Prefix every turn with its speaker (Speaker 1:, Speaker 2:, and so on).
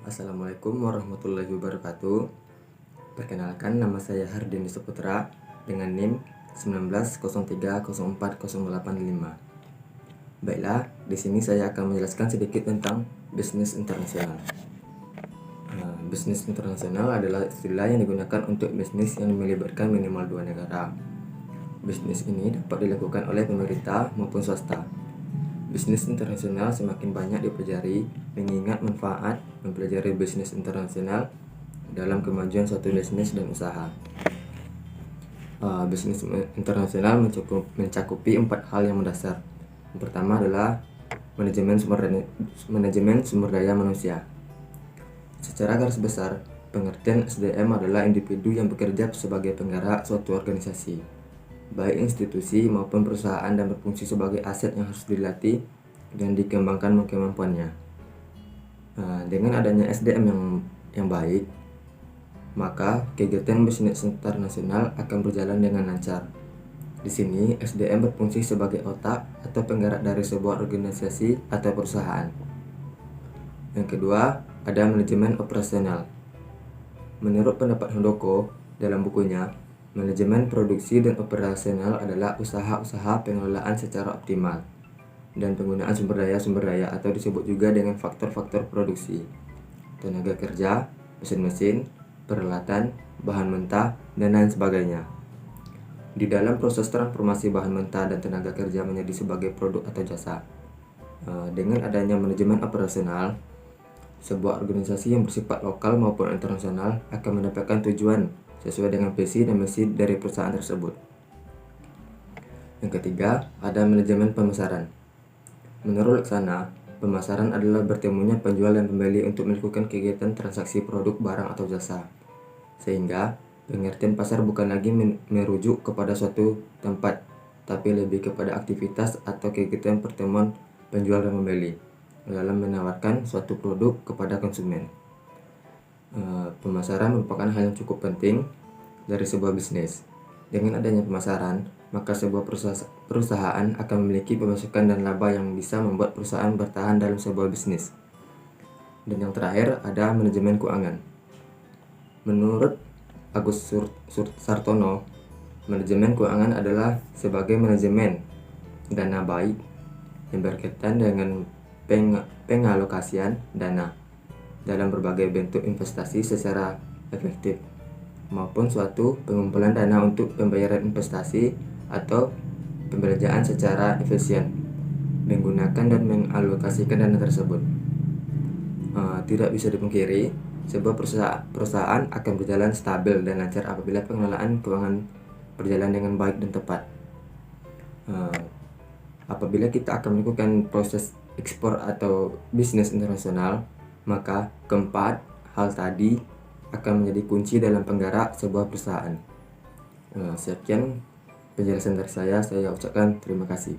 Speaker 1: Assalamualaikum warahmatullahi wabarakatuh. Perkenalkan, nama saya Hardini Saputra dengan NIM 1903040855. Baiklah, di sini saya akan menjelaskan sedikit tentang bisnis internasional. Bisnis internasional adalah istilah yang digunakan untuk bisnis yang melibatkan minimal dua negara. Bisnis ini dapat dilakukan oleh pemerintah maupun swasta. Bisnis internasional semakin banyak dipelajari mengingat manfaat mempelajari bisnis internasional dalam kemajuan suatu bisnis dan usaha. Bisnis internasional mencakupi 4 hal yang mendasar. Yang pertama adalah manajemen sumber daya manusia. Secara garis besar, pengertian SDM adalah individu yang bekerja sebagai penggerak suatu organisasi, baik institusi maupun perusahaan, dan berfungsi sebagai aset yang harus dilatih dan dikembangkan kemampuannya. Dengan adanya SDM yang baik, maka kegiatan bisnis internasional akan berjalan dengan lancar. Di sini SDM berfungsi sebagai otak atau penggerak dari sebuah organisasi atau perusahaan. Yang kedua, ada manajemen operasional. Menurut pendapat Handoko dalam bukunya, manajemen produksi dan operasional adalah usaha-usaha pengelolaan secara optimal dan penggunaan sumber daya atau disebut juga dengan faktor-faktor produksi, tenaga kerja, mesin-mesin, peralatan, bahan mentah, dan lain sebagainya. Di dalam proses transformasi bahan mentah dan tenaga kerja menjadi sebagai produk atau jasa. Dengan adanya manajemen operasional, sebuah organisasi yang bersifat lokal maupun internasional akan mendapatkan tujuan sesuai dengan visi dan misi dari perusahaan tersebut. Yang ketiga, ada manajemen pemasaran. Menurut Laksana, pemasaran adalah bertemunya penjual dan pembeli untuk melakukan kegiatan transaksi produk, barang, atau jasa. Sehingga pengertian pasar bukan lagi merujuk kepada suatu tempat, tapi lebih kepada aktivitas atau kegiatan pertemuan penjual dan pembeli dalam menawarkan suatu produk kepada konsumen. Pemasaran merupakan hal yang cukup penting dari sebuah bisnis. Dengan adanya pemasaran, maka sebuah perusahaan akan memiliki pemasukan dan laba yang bisa membuat perusahaan bertahan dalam sebuah bisnis. Dan yang terakhir, ada manajemen keuangan. Menurut Agus Sartono, manajemen keuangan adalah sebagai manajemen dana baik yang berkaitan dengan pengalokasian dana dalam berbagai bentuk investasi secara efektif, maupun suatu pengumpulan dana untuk pembayaran investasi atau pembelanjaan secara efisien, menggunakan dan mengalokasikan dana tersebut. Tidak bisa dipungkiri, sebuah perusahaan akan berjalan stabil dan lancar apabila pengelolaan keuangan berjalan dengan baik dan tepat. Apabila kita akan melakukan proses ekspor atau bisnis internasional, maka keempat hal tadi akan menjadi kunci dalam penggerak sebuah perusahaan. Sekian penjelasan dari saya ucapkan terima kasih.